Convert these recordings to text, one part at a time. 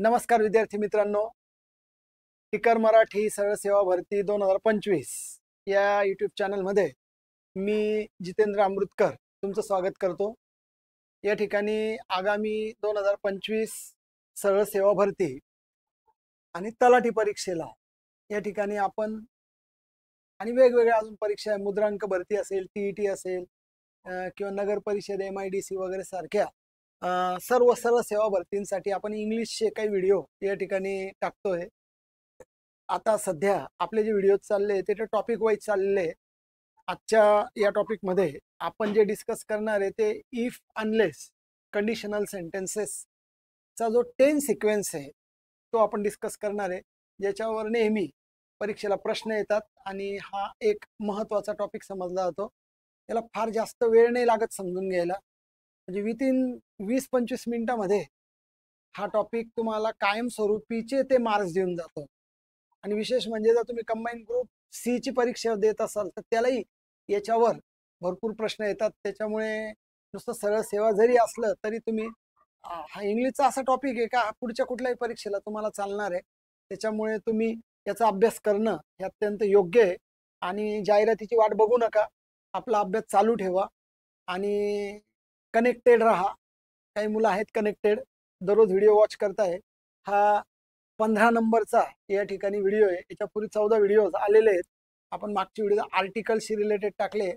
नमस्कार विद्यार्थी मित्रांनो, टिकर मराठी सरळ सेवा भरती 2025 या यूट्यूब चॅनलमध्ये मी जितेंद्र अमृतकर तुमचं स्वागत करतो। या ठिकाणी आगामी 2025 सरळ सेवा भरती आणि तलाठी परीक्षेला या ठिकाणी आपण आणि वेगवेगळ्या अजून परीक्षा मुद्रांक भरती असेल, टीईटी असेल किंवा नगर परिषद MIDC वगैरे सारख्या सर्व सरळ सेवा भरतींसाठी आपण इंग्लिशचे काही व्हिडिओ या ठिकाणी टाकतोय। आता सध्या आपले जे व्हिडिओ चालले ते टॉपिक वाईज चाललेले। आजच्या या टॉपिक मध्ये आपण जे डिस्कस करणार आहे ते इफ अनलेस कंडिशनल सेंटेन्सेस चा जो 10 सिक्वेन्स आहे तो आपण डिस्कस करणार आहे, ज्याच्यावर नेहमी परीक्षेला प्रश्न येतात आणि हा एक महत्त्वाचा टॉपिक समजला जातो। याला फार जास्त वेळ नाही लागत समजून घ्यायला, म्हणजे विथिन 20-25 मिनिटांमध्ये हा टॉपिक तुम्हाला कायमस्वरूपीचे ते मार्क्स देऊन जातो। आणि विशेष म्हणजे जर तुम्ही कंबाईन ग्रुप सी ची परीक्षा देत असाल तर त्यालाही याच्यावर भरपूर प्रश्न येतात। त्याच्यामुळे नुसतं सरळ सेवा जरी असलं तरी तुम्ही हा इंग्लिशचा असा टॉपिक आहे का पुढच्या कुठल्याही परीक्षेला तुम्हाला चालणार आहे। त्याच्यामुळे तुम्ही याचा अभ्यास करणं हे अत्यंत योग्य आहे आणि जाहिरातीची वाट बघू नका, आपला अभ्यास चालू ठेवा आणि कनेक्टेड राहा। काही मुलं आहेत कनेक्टेड, दररोज व्हिडिओ वॉच करताय। हा 15 नंबरचा या ठिकाणी व्हिडिओ आहे। याच्यापूर्वी 14 व्हिडिओज आलेले आहेत। आपण मागच्या व्हिडिओ आर्टिकलशी रिलेटेड टाकले,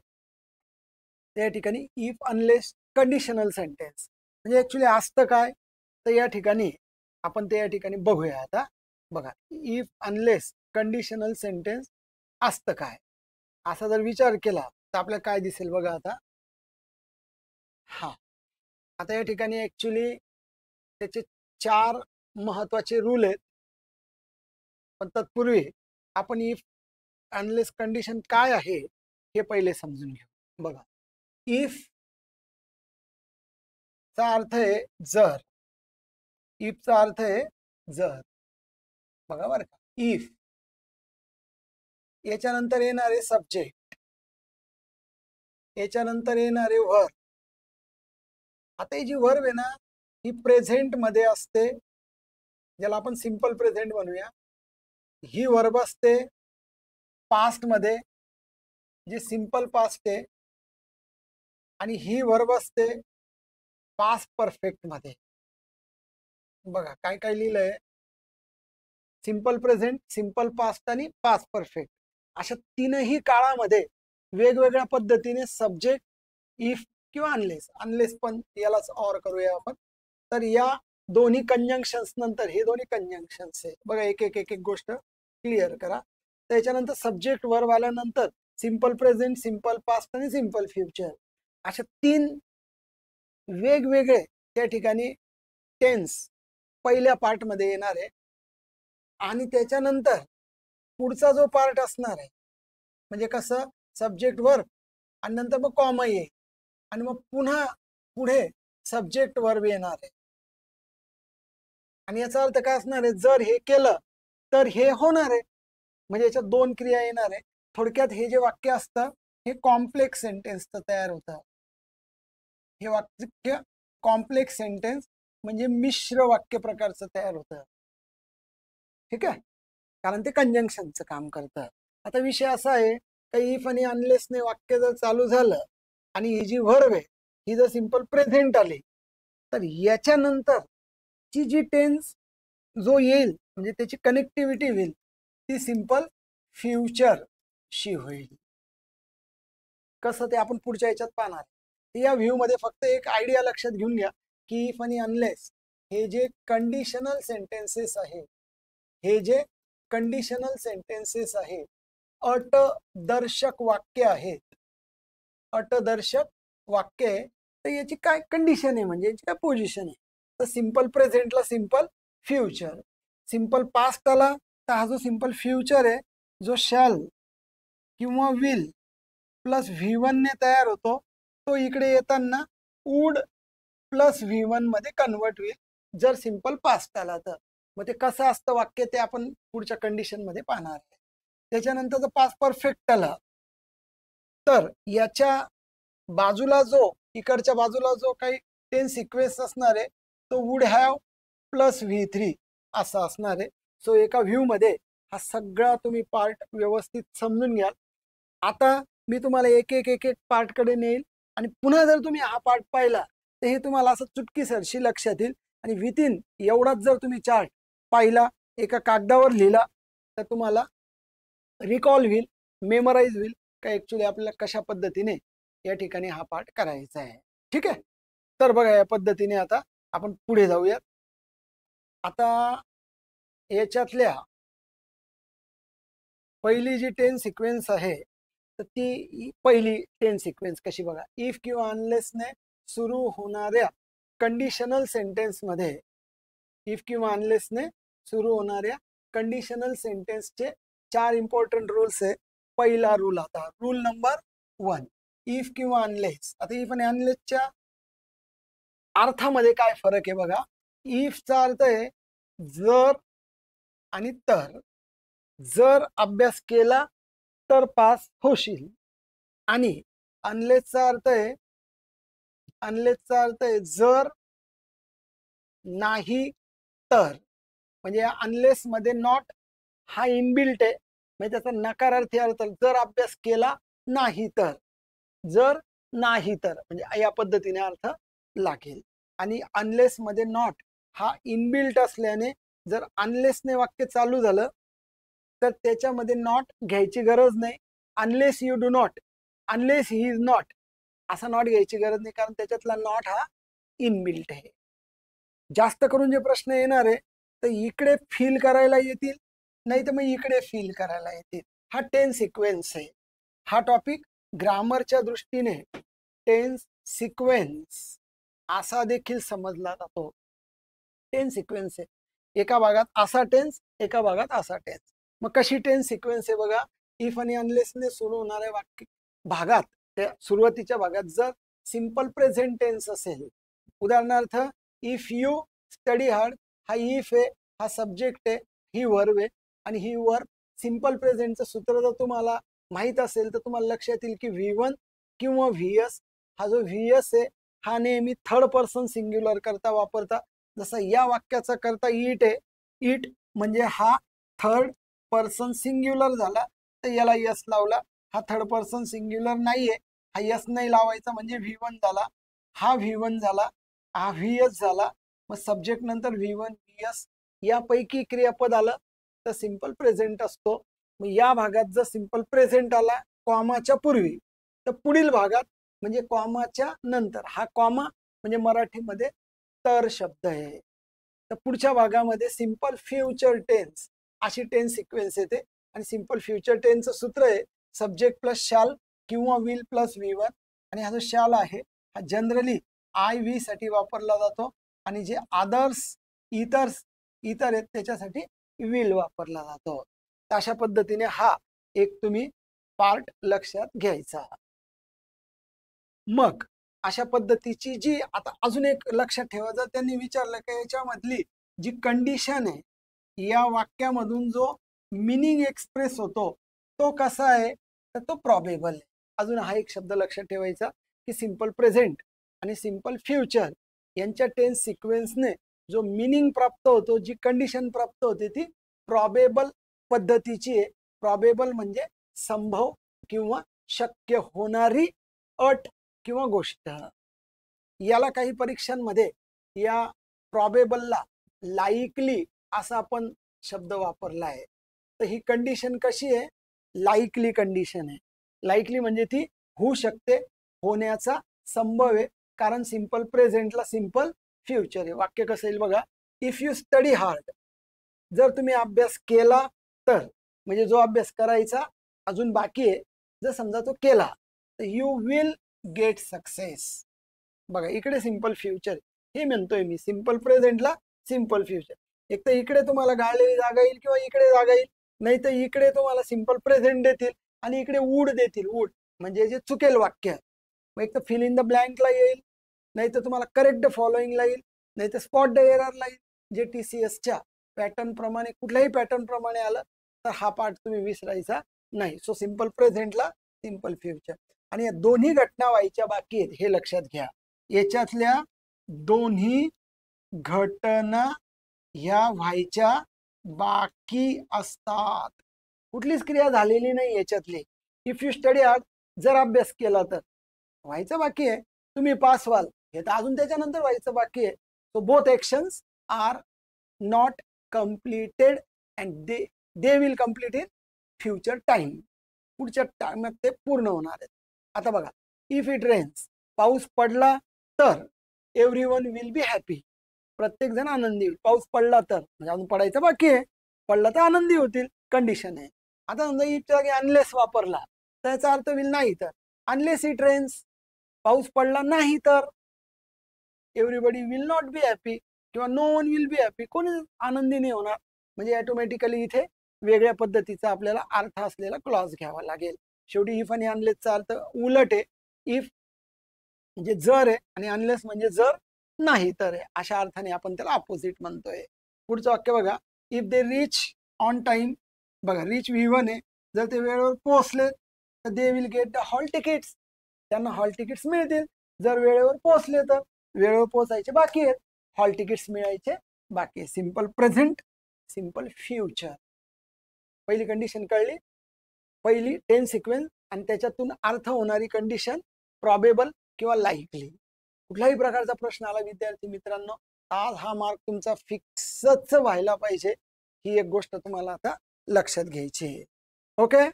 त्या ठिकाणी इफ अनलेस कंडिशनल सेंटेन्स म्हणजे ऍक्च्युली असतं काय तर या ठिकाणी आपण ते या ठिकाणी बघूया। आता बघा, इफ अनलेस कंडिशनल सेंटेन्स असतं काय असा जर विचार केला तर आपल्याला काय दिसेल बघा। आता आता या ठिकाणी ऍक्च्युली त्याचे 4 महत्त्वाचे रूल आहेत, पण तत्पूर्वी आपण इफ अनलेस कंडिशन काय आहे हे पहिले समजून घेऊ। बघा, इफ चा अर्थ आहे जर, इफ चा अर्थ आहे जर। बघा बरं का, इफ याच्यानंतर येणारे सब्जेक्ट, याच्यानंतर येणारे वर्ब। आता ही जी वर्ब आहे ना ही प्रेझेंट मध्ये असते, ज्याला आपण सिंपल प्रेझेंट म्हणूया। ही वर्ब असते पास्ट मध्ये जे सिंपल पास्ट आहे, आणि ही वर्ब असते पास्ट परफेक्ट मध्ये। बघा काय काय लिहिलंय, सिंपल प्रेझेंट, सिंपल पास्ट आणि पास्ट परफेक्ट अशा तीनही काळामध्ये वेगवेगळ्या पद्धतीने सब्जेक्ट इफ किंवा अनलेस, अनलेस पण यालाच ऑर करूया आपण। तर या दोन्ही कंजंक्शन्स नंतर हे दोन्ही कंजंक्शन्स आहे बघा, एक एक एक एक गोष्ट क्लिअर करा। त्याच्यानंतर सब्जेक्ट वर्ब आल्यानंतर सिंपल प्रेझेंट, सिंपल पास्ट आणि सिंपल फ्युचर अशा 3 वेगवेगळे त्या ठिकाणी टेन्स पहिल्या पार्ट मध्ये येणार आहे। आणि त्याच्यानंतर पुढचा जो पार्ट असणार आहे म्हणजे कसं, सब्जेक्ट वर्ब आणि नंतर मग कॉमा येईल आणि मग पुन्हा पुढे सब्जेक्ट वर्ब येणार आहे। आणि याचा अर्थ काय असणार आहे, जर हे केलं तर हे होणार आहे, म्हणजे याच्यात 2 क्रिया येणार आहे। थोडक्यात हे जे वाक्य असतं हे कॉम्प्लेक्स सेंटेन्सचं तयार होतं। हे वाक्य कॉम्प्लेक्स सेंटेन्स म्हणजे मिश्र वाक्य प्रकारचं तयार होतं, ठीक आहे, कारण ते कंजंक्शनचं काम करतं। आता विषय असा आहे की इफ आणि अनलेसने वाक्य जर चालू झालं आणि ही जी वर्ब आहे ही जर सिंपल प्रेझेंट आली तर याच्यानंतर ची जी टेन्स जो येईल म्हणजे त्याची कनेक्टिव्हिटी होईल ती सिंपल फ्युचर शी होईल। कसं ते आपण पुढच्या याच्यात पाहणार। या व्ह्यू मध्ये फक्त एक आयडिया लक्षात घेऊन घ्या की इफ आणि अनलेस हे जे कंडिशनल सेंटेन्सेस आहे, हे जे कंडिशनल सेंटेन्सेस आहे अटदर्शक वाक्य आहेत। अटदर्शक वाक्य आहे तर याची काय कंडिशन आहे म्हणजे याची काय पोझिशन आहे। तर सिंपल प्रेझेंटला सिंपल फ्युचर, सिंपल पास्ट आला तर हा जो सिंपल फ्युचर आहे जो शॅल किंवा विल प्लस V1 ने तयार होतो, तो इकडे येताना वुड प्लस V1 मध्ये कन्वर्ट होईल जर सिंपल पास्ट आला तर। मग ते कसं असतं वाक्य ते आपण पुढच्या कंडिशन मध्ये पाहणार आहे। त्याच्यानंतर जर पास्ट परफेक्ट आला तर याच्या बाजूला जो इकडच्या बाजूला जो काही 10 सिक्वेन्स असणार आहे तो वुड हॅव प्लस V3 असं असणार आहे. सो एका व्ह्यू मध्ये हा सगळा तुम्ही पार्ट व्यवस्थित समजून घ्याल. आता मी तुम्हाला एक एक एक एक पार्ट कडे नेईल आणि पुन्हा जर तुम्ही हा पार्ट पाहिला तर हे तुम्हाला असं चुटकीसरशी लक्षात येईल. आणि विथिन एवढाच जर तुम्ही चार्ट पाहिला, एका कागदावर लिहिला, तर तुम्हाला रिकॉल होईल, मेमोराईज होईल का ऍक्च्युली आपल्याला कशा पद्धतीने या ठिकाणी हा पार्ट करायचा आहे. ठीक आहे. तर बघा या पद्धतीने आता आपण पुढे जाऊयात. आता याच्यातल्या पहिली जी 10 सिक्वेन्स आहे तर ती पहिली 10 सिक्वेन्स कशी बघा, इफ किंवा अनलेसने सुरू होणाऱ्या कंडिशनल सेंटेन्स मध्ये, इफ किंवा अनलेसने सुरू होणाऱ्या कंडिशनल सेंटेन्सचे 4 इम्पॉर्टंट रूल्स आहे. पहिला रूल, आता रूल नंबर 1, इफ किंवा अनलेस. आता इफ आणि अनलेसच्या अर्थामध्ये काय फरक आहे बघा. इफचा अर्थ आहे जर आणि तर. जर अभ्यास केला तर पास होशील. आणि अनलेसचा अर्थ आहे, अनलेसचा अर्थ आहे जर नाही तर. म्हणजे अनलेस मध्ये नॉट हा इनबिल्ट आहे, म्हणजे त्याचा नकारार्थी अर्थ, जर अभ्यास केला नाही तर, जर नाही तर, म्हणजे या पद्धतीने अर्थ लागेल. आणि अनलेस मध्ये नॉट हा इनबिल्ट असल्याने जर अनलेसने वाक्य चालू झालं तर त्याच्यामध्ये नॉट घ्यायची गरज नाही. Unless you do not, unless he is not, असा नॉट घ्यायची गरज नाही, कारण त्याच्यातला नॉट हा इनबिल्ट आहे. जास्त करून जे प्रश्न येणार आहे तर इकडे फील करायला येतील, नाही तर मग इकडे फील करायला येतील. हा 10 सिक्वेन्स आहे. हा टॉपिक ग्रामरच्या दृष्टीने 10 सिक्वेन्स असा देखील समजला जातो. 10 सिक्वेन्स आहे. एका भागात असा टेन्स, एका भागात असा टेन्स. मग कशी 10 सिक्वेन्स आहे बघा. इफ आणि अनलेसने सुरू होणाऱ्या वाक्य भागात, त्या सुरुवातीच्या भागात जर सिंपल प्रेझेंट टेन्स असेल, उदाहरणार्थ इफ यू स्टडी हार्ड, हा इफ आहे, हा सब्जेक्ट आहे, ही वर्ब आहे, आणि ही वर्ब सिंपल प्रेझेंटचं सूत्र जर तुम्हाला माहित असेल तर तुम्हाला लक्षात येईल की V1 किंवा VS. हा जो VS आहे हा नेहमी थर्ड पर्सन सिंग्युलर करता वापरता. जसं या वाक्याचा करता इट आहे, इट म्हणजे हा थर्ड पर्सन सिंग्युलर झाला तर याला यस लावला. हा थर्ड पर्सन सिंग्युलर नाहीये, हा यस नाही लावायचा, म्हणजे V1 झाला, हा V1 झाला, हा VS झाला. मग सब्जेक्ट नंतर V1 VS यापैकी क्रियापद आलं तर सिंपल प्रेझेंट असतो. मग या भागात जर सिंपल प्रेझेंट आला कॉमाच्या पूर्वी, तर पुढील भागात म्हणजे कॉमाच्या नंतर, हा कॉमा म्हणजे मराठीमध्ये तर शब्द आहे, तर पुढच्या भागामध्ये सिंपल फ्युचर टेन्स अशी 10 सिक्वेन्स येते. आणि सिंपल फ्युचर टेन्सचं सूत्र आहे सब्जेक्ट प्लस शॅल किंवा विल प्लस V1. आणि हा जो शॅल आहे हा जनरली IV साठी वापरला जातो, आणि जे अदर्स इतर आहेत त्याच्यासाठी विल वापरला जातो. तर अशा पद्धतीने हा एक तुम्ही पार्ट लक्षात घ्यायचा. मग अशा पद्धतीची जी आता अजून एक लक्षात ठेवा, जर त्यांनी विचारलं की याच्यामधली जी कंडिशन आहे या वाक्यामधून जो मिनिंग एक्सप्रेस होतो तो कसा आहे, तर तो प्रॉबेबल आहे. अजून हा एक शब्द लक्षात ठेवायचा की सिंपल प्रेझेंट आणि सिंपल फ्युचर यांच्या 10 सिक्वेन्सने जो मिनिंग प्राप्त होतो, जी कंडिशन प्राप्त होते ती प्रॉबेबल पद्धतीची आहे. प्रॉबेबल म्हणजे संभव किंवा शक्य होणारी अट किंवा गोष्ट. याला काही परीक्षांमध्ये या प्रॉबेबलला लाईकली असा आपण शब्द वापरला आहे. तर ही कंडिशन कशी आहे, लाईकली कंडिशन आहे. लाईकली म्हणजे ती होऊ शकते, होण्याचा संभव आहे, कारण सिंपल प्रेझेंटला सिंपल फ्युचर आहे. वाक्य कसं येईल बघा, इफ यू स्टडी हार्ड, जर तुम्ही अभ्यास केला तर, म्हणजे जो अभ्यास करायचा अजून बाकी आहे जर समजा तो केला तर यू विल गेट सक्सेस. बघा इकडे सिंपल फ्युचर हे म्हणतोय मी, सिंपल प्रेझेंटला सिंपल फ्युचर. एक तर इकडे तुम्हाला गाळलेली जागा येईल किंवा इकडे जागा येईल, नाही तर इकडे तुम्हाला सिंपल प्रेझेंट देतील आणि इकडे वूड देतील, वूड म्हणजे जे चुकेल वाक्य. मग एक तर फिल इन द ब्लँकला येईल, नाही तर तुम्हाला करेक्ट फॉलोइंगला येईल, नाही तर स्पॉट द एररला येईल. जे TCSच्या पॅटर्न प्रमाणे कुठल्याही पॅटर्न प्रमाणे आलं तर हा पार्ट तुम्ही विसरायचा नाही. सो सिंपल प्रेझेंटला सिंपल फ्युचर. आणि या दोन्ही घटना व्हायच्या बाकी आहेत हे लक्षात घ्या. याच्यातल्या दोन्ही घटना ह्या व्हायच्या बाकी असतात. कुठलीच क्रिया झालेली नाही याच्यातली. इफ यू स्टडी हार्ड, जर अभ्यास केला तर व्हायचं बाकी आहे. तुम्ही पास व्हाल हे तर अजून त्याच्यानंतर व्हायचं बाकी आहे. So both actions are not completed and they will complete in future time. पुढच्या टाइमात ते पूर्ण होणार आहेत. आता बघा, इफ इट रेन्स, पाऊस पडला तर एव्हरीवन विल बी हॅपी. प्रत्येक जण आनंदी होईल. पाऊस पडला तर म्हणजे अजून पडायचं बाकी आहे, पडला तर आनंदी होतील, कंडिशन आहे. आता समजा इफच्या जागी अनलेस वापरला तर याचा अर्थ होईल नाही तर. अनलेस इट रेन्स, पाऊस पडला नाही तर everybody will not be happy किंवा no one will be happy, कोणी आनंदी नाही होणार. म्हणजे ऑटोमॅटिकली इथे वेगळ्या पद्धतीचा आपल्याला अर्थ असलेला क्लॉज घ्यावा लागेल. शेवटी इफ आणि अनलेसचा अर्थ उलट आहे. इफ म्हणजे जर आहे आणि अनलेस म्हणजे जर नाही तर आहे. अशा अर्थाने आपण त्याला अपोजिट म्हणतोय. पुढचं वाक्य बघा, if they rich on time. बघा, रिच V1 आहे. जर ते वेळेवर पोहोचले तर they will get the hall tickets. त्यांना हॉल तिकीट्स मिळतील. जर वेळेवर पोहोचले तर वेळेवर पोहोचायचे बाकी आहेत, हॉल तिकीट्स मिळायचे बाकी आहे. Simple present, simple future. पहिली कंडिशन कळली. पहिली टेन्स सिक्वेन्स आणि त्याच्यातून अर्थ होणारी कंडिशन प्रॉबेबल किंवा लाईकली. कुठल्याही प्रकारचा प्रश्न आला विद्यार्थी मित्रांनो, आज हा मार्क तुमचा फिक्सच व्हायला पाहिजे. ही एक गोष्ट तुम्हाला आता लक्षात घ्यायची आहे. Okay,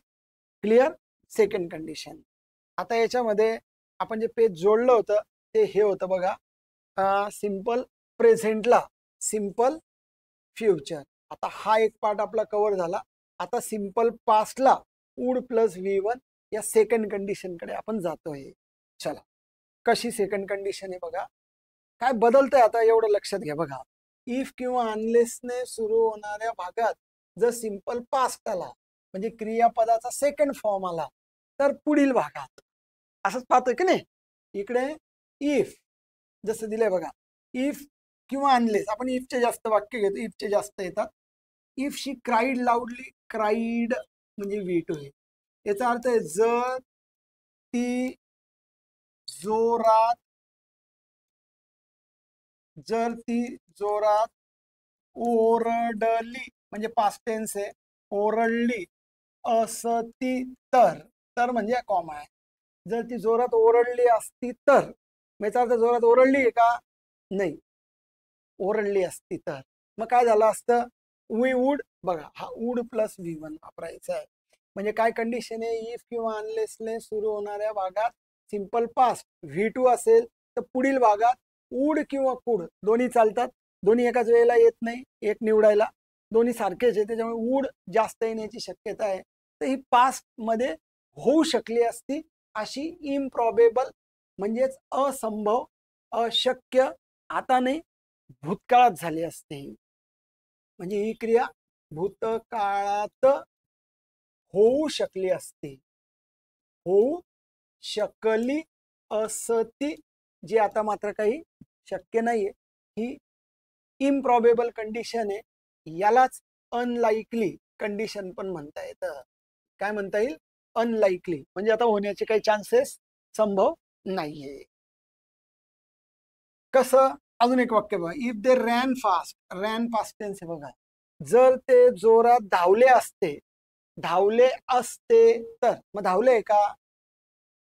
clear. Second condition. आता याच्यामध्ये आपण जे पेज जोडलं होतं ते हे होतं बघा, सिंपल प्रेझेंटला सिंपल फ्युचर. आता हा एक पार्ट आपला कव्हर झाला. आता सिंपल पास्टला वुड प्लस V1 या सेकंड कंडिशन कडे आपण जातोय. चला, कशी सेकंड कंडिशन आहे बघा, काय बदलतंय आता एवढं लक्षात घ्या. बघा, इफ किंवा अनलेसने सुरू होणाऱ्या भागात जर सिंपल पास्ट आला म्हणजे क्रियापदाचा सेकंड फॉर्म आला तर पुढील भागात असंच पाहतोय की नाही. इकडे इफ जसं दिलंय बघा, इफ किंवा अनलेस. आपण इफचे जास्त वाक्य घेतो, इफचे जास्त येतात. इफ शी क्राईड लाऊडली, क्राईड म्हणजे V2 आहे. याचा अर्थ आहे जर ती जोरात, जर ती जोरात ओरडली म्हणजे पास्ट टेन्स आहे, ओरडली असती तर. तर म्हणजे कॉमा आहे. जर ती जोरात ओरडली असती तर, याचा अर्थ जोरात ओरडली आहे का, नाही, ओरडली असती तर. मग काय झालं असतं, वी वुड. बघा, हा वुड प्लस V1 वापरायचा आहे. म्हणजे काय कंडिशन आहे, इफ किंवा अनलेसने सुरू होणाऱ्या भागात सिंपल पास्ट V2 असेल तर पुढील भागात वुड किंवा कुड दोन्ही चालतात. दोन्ही एकाच वेळेला येत नाही, एक निवडायला. दोन्ही सारखेच आहे, त्याच्यामुळे वुड जास्त येण्याची शक्यता आहे. तर ही पास्ट मध्ये होऊ शकली असती अशी इम्प्रॉबेबल म्हणजेच असंभव, अशक्य, आता नाही भूतकाळात झाली असते. म्हणजे ही क्रिया भूतकाळात होऊ शकली असते, होऊ शकली असती, जी आता मात्र काही शक्य नाहीये. ही इम्प्रॉबेबल कंडिशन आहे. यालाच अनलाइकली कंडिशन पण म्हणता येतं. काय म्हणता येईल, अनलाइकली म्हणजे आता होण्याचे काही चान्सेस संभव नाहीये. कसं, अजून एक वाक्य बघा, if they ran fast. Ran past tense आहे बघा. जर ते जोरात धावले असते, धावले असते तर. मग धावले का,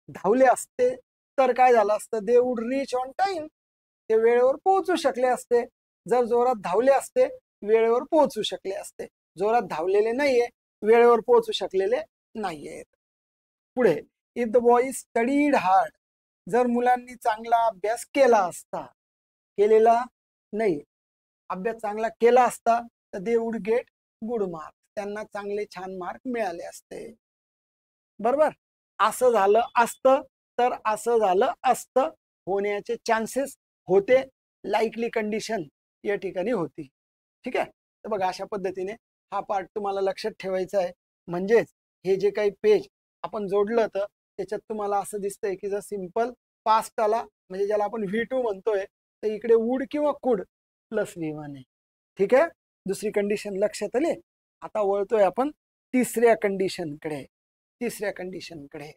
धावले असते तर काय झालं असतं, they would reach on time. ते वेळेवर पोहोचू शकले असते. जर जोरात धावले असते वेळेवर पोहोचू शकले असते. जोरात धावलेले नाहीये, वेळेवर पोहोचू शकलेले नाहीये. पुढे, if the boy studied hard. जर मुलांनी चांगला अभ्यास केला असता, केलेला नाही, अभ्यास चांगला केला असता तर they would get good marks. त्यांना चांगले छान मार्क मिळाले असते. बरोबर, असं झालं असतं तर असं झालं असतं, होण्याचे चान्सेस होते. लाईकली कंडिशन या ठिकाणी होती. ठीक आहे. तर बघा, अशा पद्धतीने हा पार्ट तुम्हाला लक्षात ठेवायचा आहे. म्हणजेच हे जे काही पेज आपण जोडलं होतं त्याच्यात तुम्हाला असं दिसतंय की जर सिंपल पास्ट आला म्हणजे ज्याला आपण V2 म्हणतोय, तर इकडे वुड किंवा कुड प्लस V1 आहे. ठीक आहे, दुसरी कंडिशन लक्षात आली. आता वळतोय आपण तिसऱ्या कंडिशनकडे. तिसऱ्या कंडिशनकडे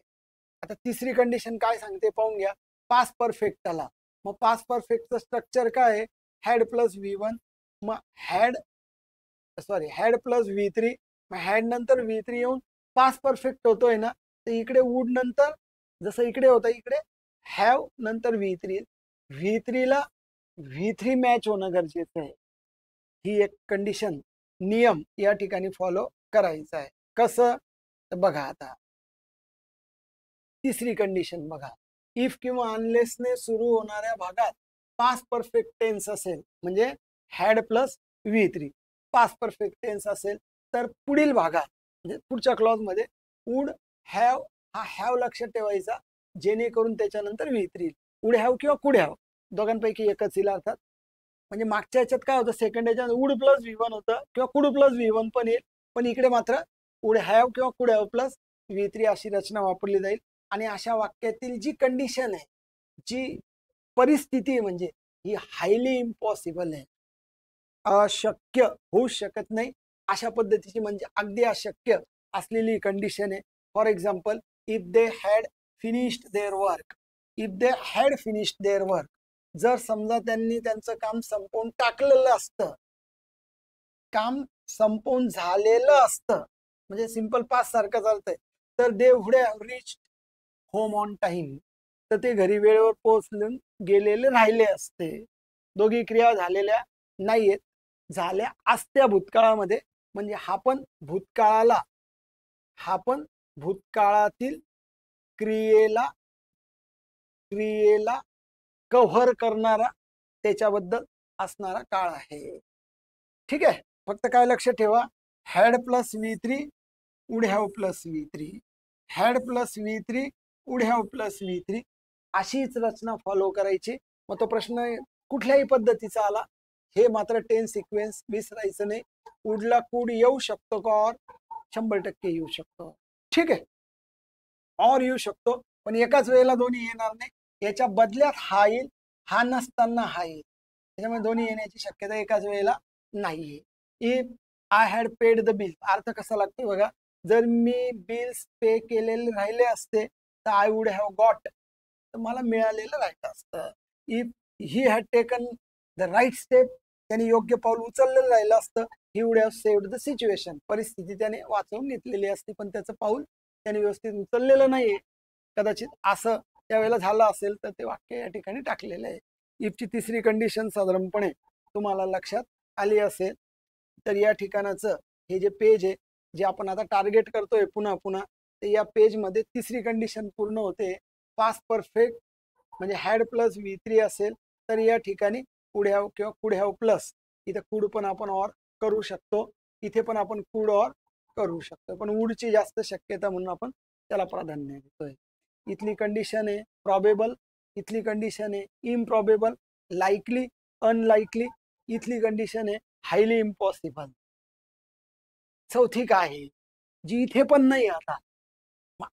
आता तिसरी कंडिशन काय सांगते पाहून घ्या. पास्ट परफेक्ट आला. मग पास्ट परफेक्टचं स्ट्रक्चर काय आहे, हॅड प्लस V1 मग हॅड प्लस V3, मग हॅड नंतर V3 येऊन पास्ट परफेक्ट होतोय ना, तर इकडे वुड नंतर जसं इकडे होतं इकडे हॅव नंतर V3 ला V3 मॅच होणं गरजेचं आहे. ही एक कंडिशन, नियम या ठिकाणी फॉलो करायचा आहे. कसं तर बघा, आता तिसरी कंडिशन बघा, इफ किंवा अनलेसने सुरू होणाऱ्या भागात पास्ट परफेक्ट टेन्स असेल, म्हणजे had plus V3 past perfect tense असेल, तर पुढील भागात म्हणजे पुढच्या क्लॉज मध्ये वुड हॅव हा हॅव लक्षात ठेवायचा, जेणेकरून त्याच्यानंतर V3 वुड हॅव किंवा कुड हॅव दोघांपैकी एकच येईल अर्थात. म्हणजे मागच्या याच्यात काय होतं, सेकंड याच्यात वुड प्लस V1 होतं किंवा कुड प्लस V1 पण येईल, पण इकडे मात्र वुड हॅव किंवा कुड हॅव प्लस V3 अशी रचना वापरली जाईल. आणि अशा वाक्यातील जी कंडिशन आहे, जी परिस्थिती म्हणजे ही हायली इम्पॉसिबल आहे, अशक्य होऊ शकत नाही अशा पद्धतीची, म्हणजे अगदी अशक्य असलेली कंडिशन आहे. For example, if they had finished their work, if they had finished their work, जर समजा त्यांनी त्यांचं काम संपवून टाकलेलं असतं, काम संपवून झालेलं असतं, म्हणजे सिंपल पास सारखं चालतंय, तर they would have reached home on time, तर ते घरी वेळेवर पोहोचून गेलेले राहिले असते. दोघी क्रिया झालेल्या नाहीयेत, झाल्या असत्या भूतकाळामध्ये, म्हणजे हा पण भूतकाळातील क्रियेला कव्हर करणारा त्याच्याबद्दल असणारा काळ आहे. ठीक आहे, फक्त काय लक्षात ठेवा, had plus V3 would have plus V3, had plus V3 would have plus V3 अशीच रचना फॉलो करायची. मग तो प्रश्न कुठल्याही पद्धतीचा आला, हे मात्र टेन सिक्वेन्स विसरायचं नाही. वुडला कुड येऊ शकतो का, और 100% येऊ शकतो. ठीक आहे, और येऊ शकतो, पण एकाच वेळेला दोन्ही येणार नाही. याच्या बदल्यात हा येईल, हा नसताना हा येईल, त्याच्यामुळे दोन्ही येण्याची शक्यता एकाच वेळेला नाहीये. If I had paid the bill, अर्थ कसा लागतो बघा, जर मी बिल्स पे केलेले राहिले असते तर आय वुड हॅव गॉट, तर मला मिळालेलं राहिलं असतं. If he had taken the right step, त्याने योग्य पाऊल उचललेलं राहिलं असतं, he would have saved the situation, परिस्थिती त्याने वाचवून घेतलेली असते, पण त्याचं पाऊल त्याने व्यवस्थित उचललेलं नाहीये. कदाचित असं त्यावेळेला झालं असेल, तर ते वाक्य या ठिकाणी टाकलेलं आहे. इफची तिसरी कंडिशन साधारणपणे तुम्हाला लक्षात आली असेल. तर या ठिकाणाचं हे जे पेज आहे, जे आपण आता टार्गेट करतोय पुन्हा पुन्हा, तर या पेजमध्ये तिसरी कंडिशन पूर्ण होते. पास्ट परफेक्ट म्हणजे हॅड प्लस V3 असेल, तर या ठिकाणी कुड हॅव किंवा कुड हॅव प्लस, इथे कुड पण आपण ऑर करू शकतो, इथे पण आपण कुड ऑर करू शकतो, पण वुडची जास्त शक्यता म्हणून आपण त्याला प्राधान्य देतोय. इथली कंडिशन आहे प्रॉबेबल, इथली कंडिशन आहे इम्प्रॉबेबल, लाईकली, अनलाईकली, इथली कंडिशन आहे हायली इम्पॉसिबल. चौथी काय आहे, जी इथे पण नाही आता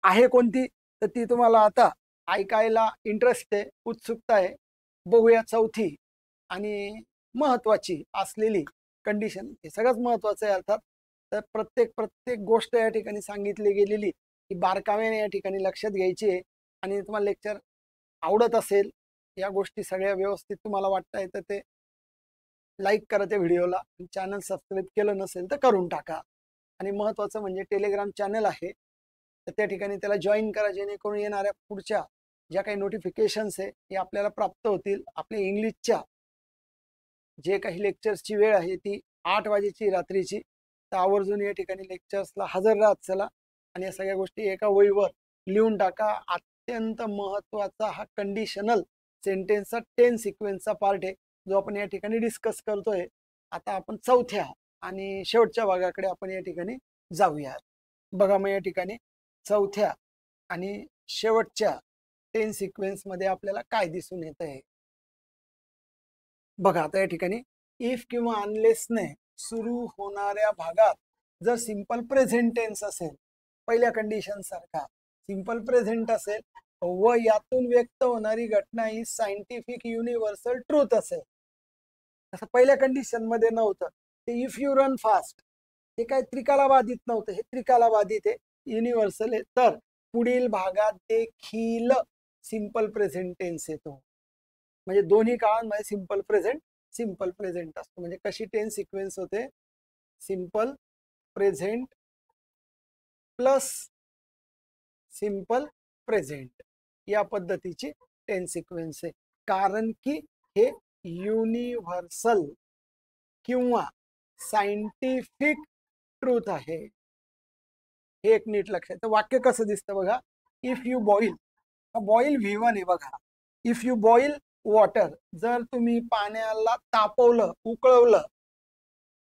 आहे कोणती, तर ती तुम्हाला आता ऐकायला इंटरेस्ट आहे, उत्सुकता आहे. बघूया चौथी आणि महत्वाची असलेली कंडिशन, हे सगळ्यात महत्वाचं आहे अर्थात. तर प्रत्येक गोष्ट या ठिकाणी सांगितली गेलेली ही बारकाव्याने या ठिकाणी लक्षात घ्यायची आहे. आणि तुम्हाला लेक्चर आवडत असेल, या गोष्टी सगळ्या व्यवस्थित तुम्हाला वाटतंय, तर ते लाईक करा त्या व्हिडिओला, चॅनल सबस्क्राईब केलं नसेल तर करून टाका. आणि महत्वाचं म्हणजे टेलिग्राम चॅनल आहे, तर त्या ठिकाणी त्याला जॉईन करा, जेणेकरून येणाऱ्या पुढच्या ज्या काही नोटिफिकेशन्स आहे हे आपल्याला प्राप्त होतील. आपल्या इंग्लिशच्या जे काही लेक्चर्सची वेळ आहे ती 8 वाजेची रात्रीची, तर आवर्जून या ठिकाणी लेक्चर्सला हजर राहत चला. आणि या सगळ्या गोष्टी एका वहीवर लिहून टाका. अत्यंत महत्वाचा हा कंडिशनल सेंटेन्सचा 10 सिक्वेन्सचा पार्ट आहे, जो आपण या ठिकाणी डिस्कस करतोय. आता आपण चौथ्या आणि शेवटच्या भागाकडे आपण या ठिकाणी जाऊया. बघा, मग या ठिकाणी चौथ्या आणि शेवटच्या 10 सिक्वेन्स मध्ये आपल्याला काय दिसून येत आहे बघा. आता या ठिकाणी इफ किंवा अनलेसने सुरू होणाऱ्या भागात जर सिंपल प्रेझेंट टेन्स असेल, पहिल्या कंडिशन सारखा सिंपल प्रेझेंट असेल व यातून व्यक्त होणारी घटना ही सायंटिफिक युनिव्हर्सल ट्रूथ असेल, असं पहिल्या कंडिशन मध्ये नव्हतं. ते इफ यू रन फास्ट, हे काय त्रिकाला बाधित नव्हतं, हे त्रिकाला बाधित आहे, युनिव्हर्सल आहे. तर पुढील भागात देखील सिंपल प्रेझेंट टेन्स येतो, म्हणजे दोन्ही काळांमध्ये सिंपल प्रेझेंट सिंपल प्रेझेंट असतो. म्हणजे कशी टेन्स सिक्वेन्स होते, simple present plus simple present या पद्धतीची टेन्स सिक्वेन्स आहे. कारण की हे युनिव्हर्सल किंवा सायंटिफिक ट्रूथ आहे. हे एक नीट लक्षात. तर वाक्य कसं दिसतं बघा. If you boil, boil V1 आहे बघा. इफ यू बॉईल वॉटर, जर तुम्ही पाण्याला तापवलं, उकळवलं,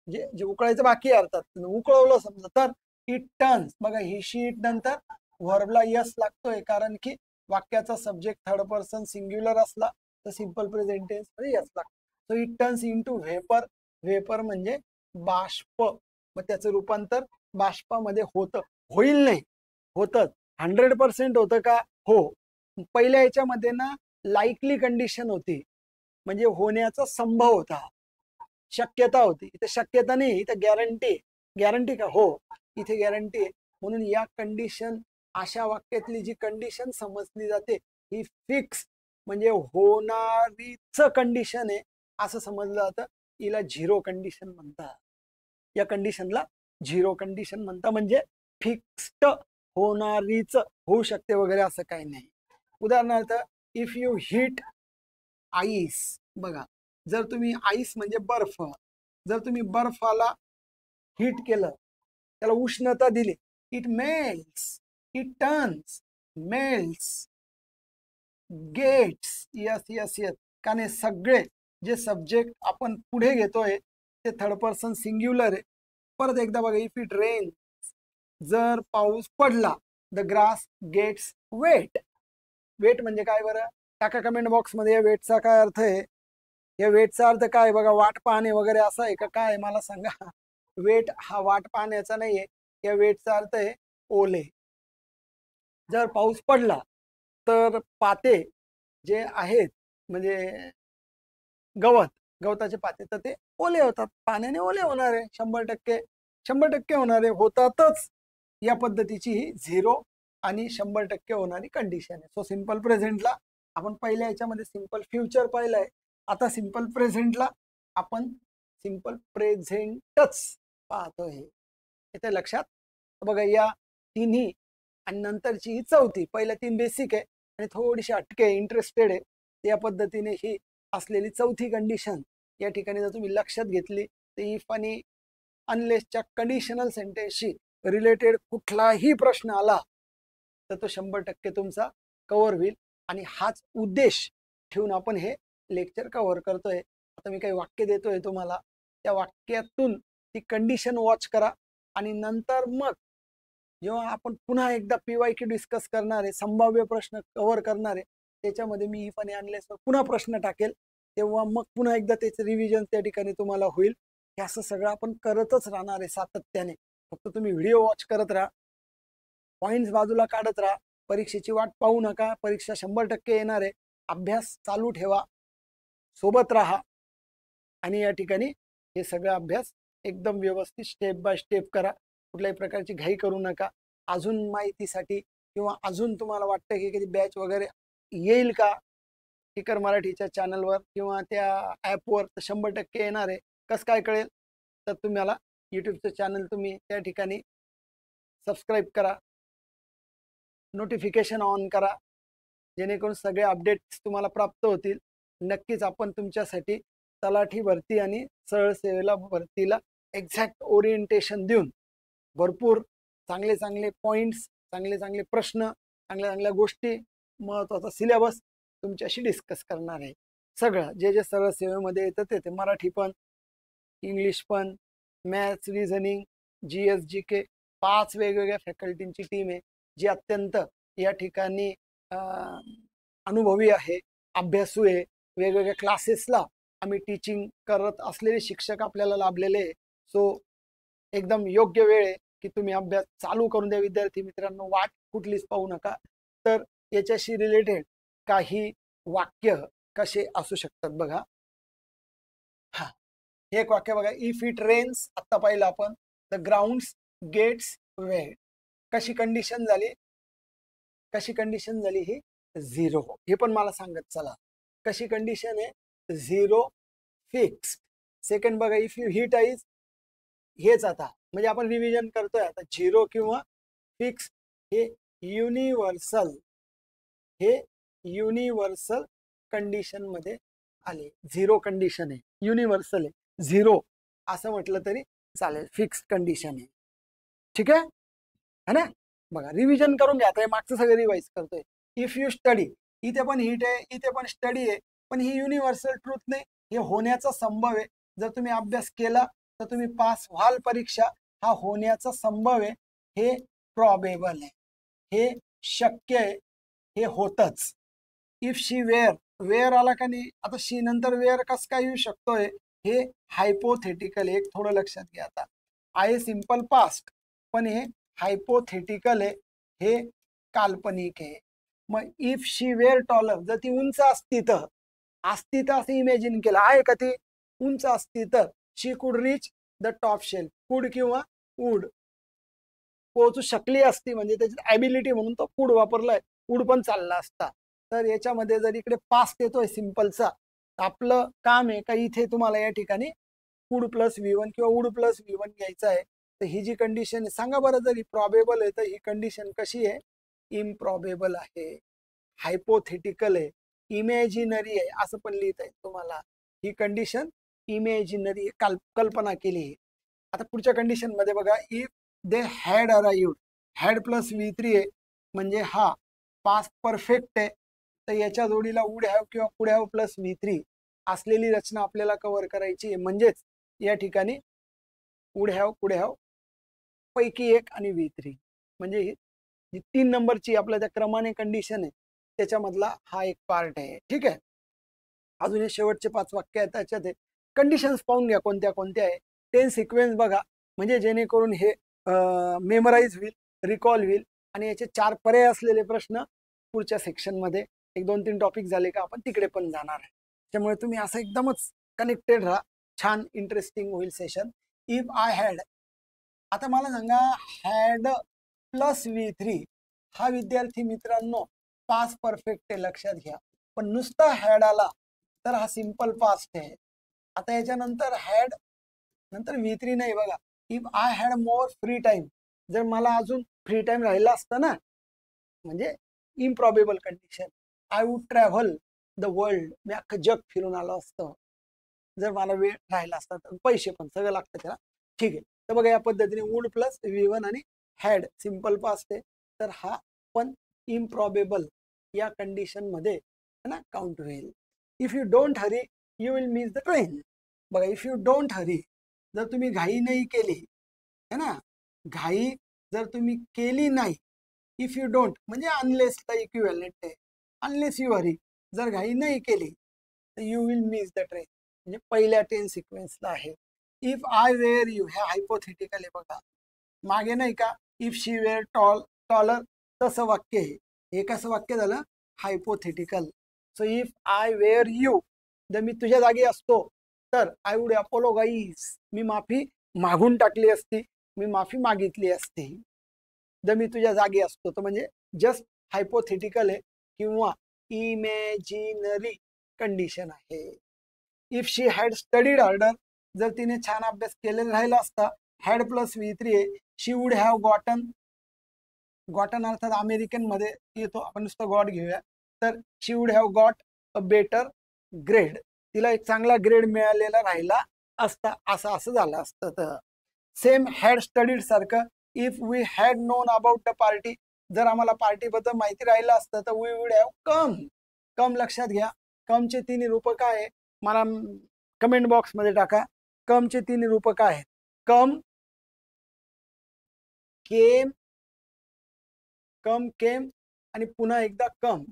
जे उकळायचं बाकी आहे अर्थात, उकळवलं समजा, तर इट टर्न्स. बघा ही शीट नंतर व्हर्बला यस लागतोय, कारण की वाक्याचा सब्जेक्ट थर्ड पर्सन सिंग्युलर असला तर सिंपल प्रेझेंट टेन्स मध्ये यस लागतो. So it turns into vapour. Vapour म्हणजे बाष्प. मग त्याचं रूपांतर बाष्पामध्ये होतं. होईल नाही, होतच. 100% होतं का? हो. पहिल्या याच्यामध्ये ना लाईकली कंडिशन होती, म्हणजे होण्याचा संभव होता, शक्यता होती. इथे शक्यता नाही, इथे गॅरंटी. गॅरंटी का? हो, इथे गॅरंटी आहे. म्हणून या कंडिशन, अशा वाक्यातली जी कंडिशन समजली जाते ही फिक्स, म्हणजे होणारीच कंडिशन आहे असं समजलं जातं. हिला झिरो कंडिशन म्हणतात. या कंडिशनला झिरो कंडिशन म्हणतात. म्हणजे फिक्स्ड, होणारीच, होऊ शकते वगैरे असं काही नाही. उदाहरणार्थ, इफ यू हीट आईस. बघा, जर तुम्ही आईस म्हणजे बर्फ, जर तुम्ही बर्फाला हीट केलं, त्याला उष्णता दिली, it melts, it turns, melts, gets. Yes yes yes. कारण हे सगळे जे सब्जेक्ट आपण पुढे घेतोय ते थर्ड पर्सन सिंग्युलर आहे. परत एकदा बघा, इफ इट रेन, जर पाऊस पडला, the grass gets wet. Wet म्हणजे काय बरं? टाका कमेंट बॉक्स मध्ये या वेटचा काय अर्थ आहे. या वेटचा अर्थ काय बघा, वाट पाहणे वगैरे असं आहे का काय? मला सांगा. वेट हा वाट पाहण्याचा नाहीये. या वेटचा अर्थ आहे ओले. जर पाऊस पडला तर पाते जे आहेत, म्हणजे गवत, गवताचे पाते, तर ते ओले होतात. पाण्याने ओले होणार आहे. 100% 100% होणार आहे, होतातच. या पद्धतीची ही झिरो आणि 100% होणारी कंडिशन आहे. सो सिंपल प्रेझेंटला आपण पहिल्या याच्यामध्ये सिंपल फ्युचर पाहिलंय. आता सिंपल प्रेझेंटला आपण सिंपल प्रेझेंटच पाहतोय. इथे लक्षात बघा, या तिन्ही आणि नंतरची ही चौथी. पहिल्या तीन बेसिक आहे आणि थोडीशी अटके, इंटरेस्टेड आहे. या पद्धतीने ही असलेली चौथी कंडिशन या ठिकाणी जर तुम्ही लक्षात घेतली तर इफ आणि अनलेसच्या कंडिशनल सेंटेन्सशी रिलेटेड कुठलाही प्रश्न आला तर तो 100% तुमचा कव्हर होईल. आणि हाच उद्देश ठेवून आपण हे लेक्चर कव्हर करतोय. आता मी काही वाक्य देतोय तुम्हाला, त्या वाक्यातून ती कंडिशन वॉच करा आणि नंतर मग जेव्हा आपण पुन्हा एकदा PYQ डिस्कस करणार आहे, संभाव्य प्रश्न कव्हर करणार आहे, त्याच्यामध्ये मी इफ आणि अनलेसवर पुन्हा प्रश्न टाकेल. तेव्हा मग पुन्हा एकदा त्याचं रिव्हिजन त्या ठिकाणी तुम्हाला होईल. हे असं सगळं आपण करतच राहणार आहे सातत्याने. फक्त तुम्ही व्हिडिओ वॉच करत राहा, पॉइंट्स बाजूला काढत राहा. परीक्षेची वाट पाहू नका. परीक्षा 100% येणार आहे. अभ्यास चालू ठेवा, सोबत राहा आणि या ठिकाणी हे सगळं अभ्यास एकदम व्यवस्थित स्टेप बाय स्टेप करा. कुठल्याही प्रकारची घाई करू नका. अजून माहितीसाठी किंवा अजून तुम्हाला वाटतं की कधी बॅच वगैरे येईल का टिकर मराठीच्या चॅनलवर किंवा त्या ॲपवर, तर 100% येणार आहे. कसं काय कळेल? तर तुम्हाला यूट्यूबचं चॅनल तुम्ही त्या ठिकाणी सबस्क्राईब करा, नोटिफिकेशन ऑन करा, जेणेकरून सगळे अपडेट्स तुम्हाला प्राप्त होतील. नक्कीच आपण तुमच्यासाठी तलाठी भरती आणि सरळ सेवेला भरतीला एक्झॅक्ट ओरिएंटेशन देऊन भरपूर चांगले चांगले पॉइंट्स, चांगले चांगले प्रश्न, चांगल्या चांगल्या गोष्टी, महत्त्वाचा सिलेबस तुमच्याशी डिस्कस करणार आहे. सगळं जे जे सरळ सेवेमध्ये येतं ते मराठी पण, इंग्लिश पण, मॅथ्स, रिझनिंग, GS GK, 5 वेगवेगळ्या फॅकल्टींची टीम आहे जी अत्यंत या ठिकाणी अनुभवी आहे, अभ्यासू आहे. वेगवेगळ्या क्लासेसला आम्ही टीचिंग करत असलेले शिक्षक आपल्याला लाभलेले आहे. सो एकदम योग्य वेळ आहे की तुम्ही अभ्यास चालू करून द्या. विद्यार्थी मित्रांनो, वाट कुठलीच पाहू नका. तर याच्याशी रिलेटेड काही वाक्य कसे असू शकतात बघा. हा, हे एक वाक्य बघा, इफ इट रेन्स. आता पाहिलं आपण, द ग्राउंड्स गेट्स वेट. कशी कंडिशन झाली? कशी कंडिशन झाली ही? झिरो. हे पण मला सांगत चला, कशी कंडिशन आहे? Zero fixed. सेकंड बघा, इफ यू हिट इज हेच आता म्हणजे आपण रिव्हिजन करतोय आता. झिरो किंवा फिक्स हे युनिव्हर्सल, हे युनिव्हर्सल कंडिशन मध्ये आले. झिरो कंडिशन आहे, युनिव्हर्सल आहे, झिरो असं म्हटलं तरी चालेल, फिक्स्ड कंडिशन आहे. ठीक आहे है ना. बघा रिव्हिजन करून घ्या, आता हे मागचं सगळं रिवाइज करतोय. इफ यू स्टडी, इथे पण हिट आहे, इथे पण स्टडी आहे, पण ही युनिव्हर्सल ट्रूथ नाही, हे होण्याचा संभव आहे. जर तुम्ही अभ्यास केला तर तुम्ही पास व्हाल परीक्षा, हा होण्याचा संभव आहे, हे प्रॉबेबल आहे, हे शक्य आहे, हे होतच. इफ शी वेअर, वेअर आला का नाही, आता शी नंतर वेअर कसं काय येऊ शकतोय, हे हायपोथेटिकल. एक थोडं लक्षात घ्या, आता आहे सिंपल पास्ट पण हे हायपोथेटिकल आहे, हे काल्पनिक आहे. मग इफ शी वेअर टॉलर, जर ती उंच असती तर, असती तर असं इमॅजिन केलं, आहे का ती उंच असती तर, शी कुड रीच द टॉप शेल्फ, कुड किंवा वुड, पोहोचू शकली असती, म्हणजे त्याची ॲबिलिटी म्हणून तो कुड वापरलाय, कुड पण चालला असता. तर याच्यामध्ये जर इकडे पास्ट येतोय सिंपलचा, आपलं काम आहे का इथे तुम्हाला या ठिकाणी कुड प्लस V1 किंवा वुड प्लस V1 घ्यायचं आहे. तर ही जी कंडिशन आहे, सांगा बरं, जर ही प्रॉबेबल आहे तर ही कंडिशन कशी आहे, इम्प्रॉबेबल आहे, हायपोथेटिकल आहे, इमॅजिनरी आहे, असं पण लिहिता येईल तुम्हाला. ही कंडिशन इमॅजिनरी, कल्पना केली आहे. आता पुढच्या कंडिशन मध्ये बघा, if they had arrived, had plus V3 आहे, म्हणजे हा पास्ट परफेक्ट आहे, तर याच्या जोडीला वुड हॅव किंवा कुड हॅव प्लस V3 असलेली रचना आपल्याला कव्हर करायची आहे. म्हणजेच या ठिकाणी वुड हॅव, कुड हॅव पैकी एक आणि V3, म्हणजे ही 3 नंबरची आपल्या त्या क्रमाने कंडिशन आहे, त्याच्यामधला हा एक पार्ट आहे. ठीक आहे. अजून हे शेवटचे 5 वाक्य आहेत, त्याच्यात हे कंडिशन्स पाहून घ्या कोणत्या कोणत्या आहे. 10 सिक्वेन्स बघा, म्हणजे जेणेकरून हे मेमराईज होईल, रिकॉल होईल, आणि याचे 4 पर्याय असलेले प्रश्न पुढच्या सेक्शनमध्ये, 1-2-3 टॉपिक झाले का आपण तिकडे पण जाणार आहे. त्यामुळे तुम्ही असं एकदमच कनेक्टेड राहा, छान इंटरेस्टिंग होईल सेशन. इफ आय हॅड, आता मला सांगा, हॅड प्लस V3 हा विद्यार्थी मित्रांनो पास परफेक्ट आहे, लक्षात घ्या. पण नुसता हॅड आला तर हा सिंपल पास्ट आहे. आता याच्यानंतर हॅड नंतर V3 नाही बघा. If I had more free time, जर मला अजून फ्री टाइम राहिला असता ना, म्हणजे improbable condition, I would travel the world, मी अख्खं जग फिरून आलो असतं, जर मला वेळ राहिला असता तर. पैसे पण सगळं लागतं त्याला. ठीक आहे. तर बघा या पद्धतीने वुड प्लस V1 आणि हॅड सिंपल पास्ट आहे, तर हा पण इम्प्रॉबेबल या कंडिशन मध्ये है ना काउंट होईल. If you don't Hari you will miss the train. बघा, इफ यू डोंट हरी, जर तुम्ही घाई नाही केली है ना, घाई जर तुम्ही केली नाही, इफ यू डोंट म्हणजे अनलेसला इक्विव्हॅलेंट आहे, अनलेस यू हरी, जर घाई नाही केली तर you will miss the train, म्हणजे पहिल्या 10 सिक्वेन्सला आहे. इफ आय वेअर यू, हे हायपोथेटिकल आहे बघा, मागे नाही का इफ शी वेअर टॉलर, तसं वाक्य आहे, हे कसं वाक्य झालं, hypothetical. So if I were you, जर मी तुझ्या जागी असतो तर आय वुड अपोलोगाईज, मी माफी मागून टाकली असती, मी माफी मागितली असती, जर मी तुझ्या जागी असतो. तर म्हणजे जस्ट हायपोथेटिकल आहे किंवा इमॅजिनरी कंडिशन आहे. If she had studied harder, जर तिने छान अभ्यास केलेला राहिला असता, हॅड प्लस V3 आहे, she would have gotten, gotten अर्थात अमेरिकन मध्ये येतो, आपण नुसतं गॉट घेऊया, तर she would have got a better grade, तिला एक चांगला ग्रेड मिळालेला राहिला असता, असं असं झालं असतं. तर सेम हॅड स्टडीड सारखं, if we had known about the party, जर आम्हाला पार्टीबद्दल माहिती राहिलं असतं तर we would have come. Come लक्षात घ्या, कमचे 3 रूपक आहे, मला कमेंट बॉक्स मध्ये टाका. कमचे 3 रूपक आहेत, कम, केम, कम केम, आणि पुन्हा एकदा कम.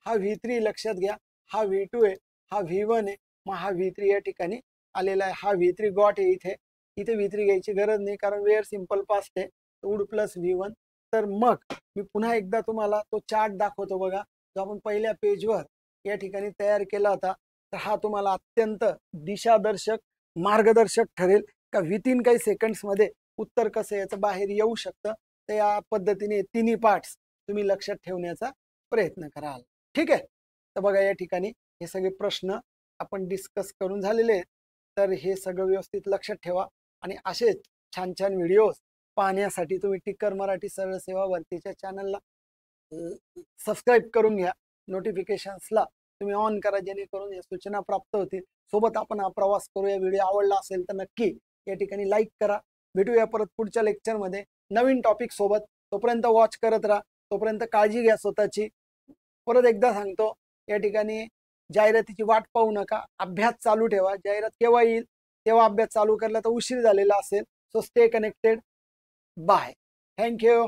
हा V3 लक्षात घ्या, हा V2 आहे, हा V1 आहे, मग हा V3 या ठिकाणी आलेला आहे. हा V3 गॉट आहे, इथे इथे V3 घ्यायची गरज नाही, कारण वेअर सिंपल पास्ट आहे, वुड प्लस V1. तर मग मी पुन्हा एकदा तुम्हाला तो चार्ट दाखवतो बघा, जो आपण पहिल्या पेजवर या ठिकाणी तयार केला होता. तर हा तुम्हाला अत्यंत दिशादर्शक, मार्गदर्शक ठरेल का विथिन काही सेकंड्समध्ये उत्तर कसं याचं बाहेर येऊ शकतं. तर या पद्धतीने तिन्ही पार्ट्स तुम्ही लक्षात ठेवण्याचा प्रयत्न कराल. ठीक आहे. तर बघा या ठिकाणी हे सगळे प्रश्न आपण डिस्कस करून झालेले आहेत. तर हे सगळं व्यवस्थित लक्षात ठेवा आणि असेच छान छान व्हिडिओज पाहण्यासाठी तुम्ही टिकर मराठी सरळ सेवा भरतीच्या चॅनलला सबस्क्राईब करून घ्या. नोटिफिकेशन्सला तुम्ही ऑन करा, जेणेकरून या सूचना प्राप्त होतील. सोबत आपण हा प्रवास करूया. व्हिडिओ आवडला असेल तर नक्की या ठिकाणी लाईक करा. भेटूया परत पुढच्या लेक्चरमध्ये नवीन टॉपिक सोबत. तोपर्यंत वॉच करत राहा. तोपर्यंत काळजी घ्या स्वतःची. परत एकदा सांगतो, या ठिकाणी जाहिरातीची वाट पाहू नका. अभ्यास चालू ठेवा. जाहिरात केव्हा येईल तेव्हा अभ्यास चालू केला तर उशीर झालेला असेल. So stay connected. Bye. Thank you.